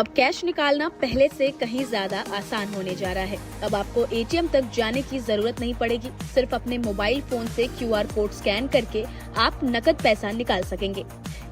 अब कैश निकालना पहले से कहीं ज्यादा आसान होने जा रहा है। अब आपको एटीएम तक जाने की जरूरत नहीं पड़ेगी। सिर्फ अपने मोबाइल फोन से क्यूआर कोड स्कैन करके आप नकद पैसा निकाल सकेंगे।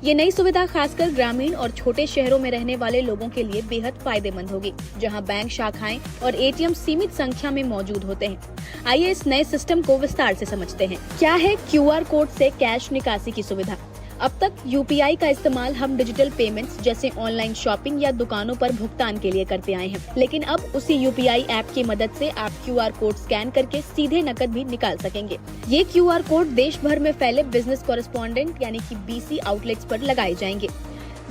ये नई सुविधा खासकर ग्रामीण और छोटे शहरों में रहने वाले लोगों के लिए बेहद फायदेमंद होगी, जहां बैंक शाखाएं और एटीएम सीमित संख्या में मौजूद होते हैं। आइए इस नए सिस्टम को विस्तार से समझते हैं। क्या है क्यूआर कोड से कैश निकासी की सुविधा? अब तक यूपीआई का इस्तेमाल हम डिजिटल पेमेंट्स जैसे ऑनलाइन शॉपिंग या दुकानों पर भुगतान के लिए करते आए हैं, लेकिन अब उसी यूपीआई ऐप की मदद से आप क्यूआर कोड स्कैन करके सीधे नकद भी निकाल सकेंगे। ये क्यूआर कोड देश भर में फैले बिजनेस कॉरेस्पॉन्डेंट यानी कि बीसी आउटलेट्स पर लगाए जाएंगे।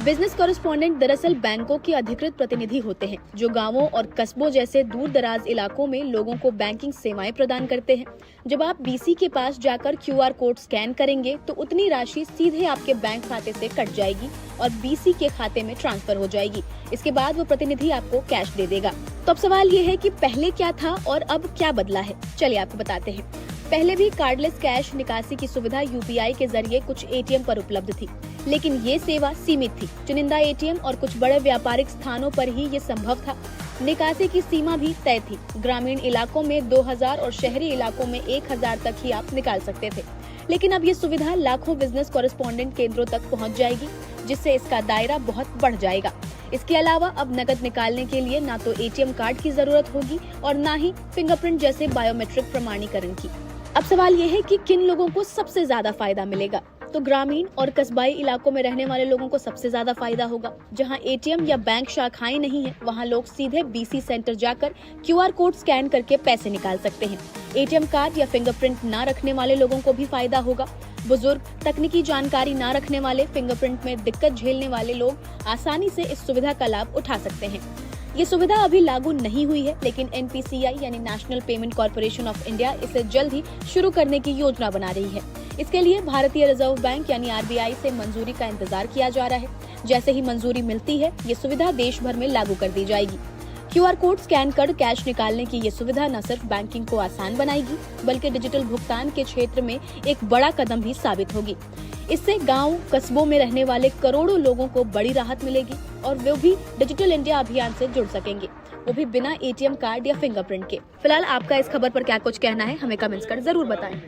बिजनेस कॉरेस्पॉन्डेंट दरअसल बैंकों के अधिकृत प्रतिनिधि होते हैं, जो गांवों और कस्बों जैसे दूर दराज इलाकों में लोगों को बैंकिंग सेवाएं प्रदान करते हैं। जब आप बीसी के पास जाकर क्यूआर कोड स्कैन करेंगे तो उतनी राशि सीधे आपके बैंक खाते से कट जाएगी और बीसी के खाते में ट्रांसफर हो जाएगी। इसके बाद वो प्रतिनिधि आपको कैश दे देगा। तो अब सवाल ये है कि पहले क्या था और अब क्या बदला है। चलिए आपको बताते हैं। पहले भी कार्डलेस कैश निकासी की सुविधा यूपीआई के जरिए कुछ एटीएम पर उपलब्ध थी, लेकिन ये सेवा सीमित थी। चुनिंदा एटीएम और कुछ बड़े व्यापारिक स्थानों पर ही ये संभव था। निकासी की सीमा भी तय थी। ग्रामीण इलाकों में 2000 और शहरी इलाकों में 1000 तक ही आप निकाल सकते थे। लेकिन अब ये सुविधा लाखों बिजनेस कॉरेस्पॉन्डेंट केंद्रों तक पहुंच जाएगी, जिससे इसका दायरा बहुत बढ़ जाएगा। इसके अलावा अब नकद निकालने के लिए ना तो एटीएम कार्ड की जरूरत होगी और ना ही फिंगरप्रिंट जैसे बायोमेट्रिक प्रमाणीकरण की। अब सवाल ये है कि किन लोगों को सबसे ज्यादा फायदा मिलेगा। तो ग्रामीण और कस्बाई इलाकों में रहने वाले लोगों को सबसे ज्यादा फायदा होगा। जहां एटीएम या बैंक शाखाएं नहीं है, वहां लोग सीधे बीसी सेंटर जाकर क्यूआर कोड स्कैन करके पैसे निकाल सकते हैं। एटीएम कार्ड या फिंगरप्रिंट ना रखने वाले लोगों को भी फायदा होगा। बुजुर्ग, तकनीकी जानकारी ना रखने वाले, फिंगरप्रिंट में दिक्कत झेलने वाले लोग आसानी से इस सुविधा का लाभ उठा सकते हैं। ये सुविधा अभी लागू नहीं हुई है, लेकिन एनपीसीआई यानी national payment corporation of India इसे जल्द ही शुरू करने की योजना बना रही है। इसके लिए भारतीय रिजर्व बैंक यानी आरबीआई से मंजूरी का इंतजार किया जा रहा है। जैसे ही मंजूरी मिलती है, ये सुविधा देश भर में लागू कर दी जाएगी। क्यूआर कोड स्कैन कर कैश निकालने की ये सुविधा न सिर्फ बैंकिंग को आसान बनाएगी, बल्कि डिजिटल भुगतान के क्षेत्र में एक बड़ा कदम भी साबित होगी। इससे गांव, कस्बों में रहने वाले करोड़ों लोगों को बड़ी राहत मिलेगी और वे भी डिजिटल इंडिया अभियान से जुड़ सकेंगे, वो भी बिना एटीएम कार्ड या फिंगरप्रिंट के। फिलहाल आपका इस खबर पर क्या कुछ कहना है, हमें कमेंट्स कर जरूर बताएं।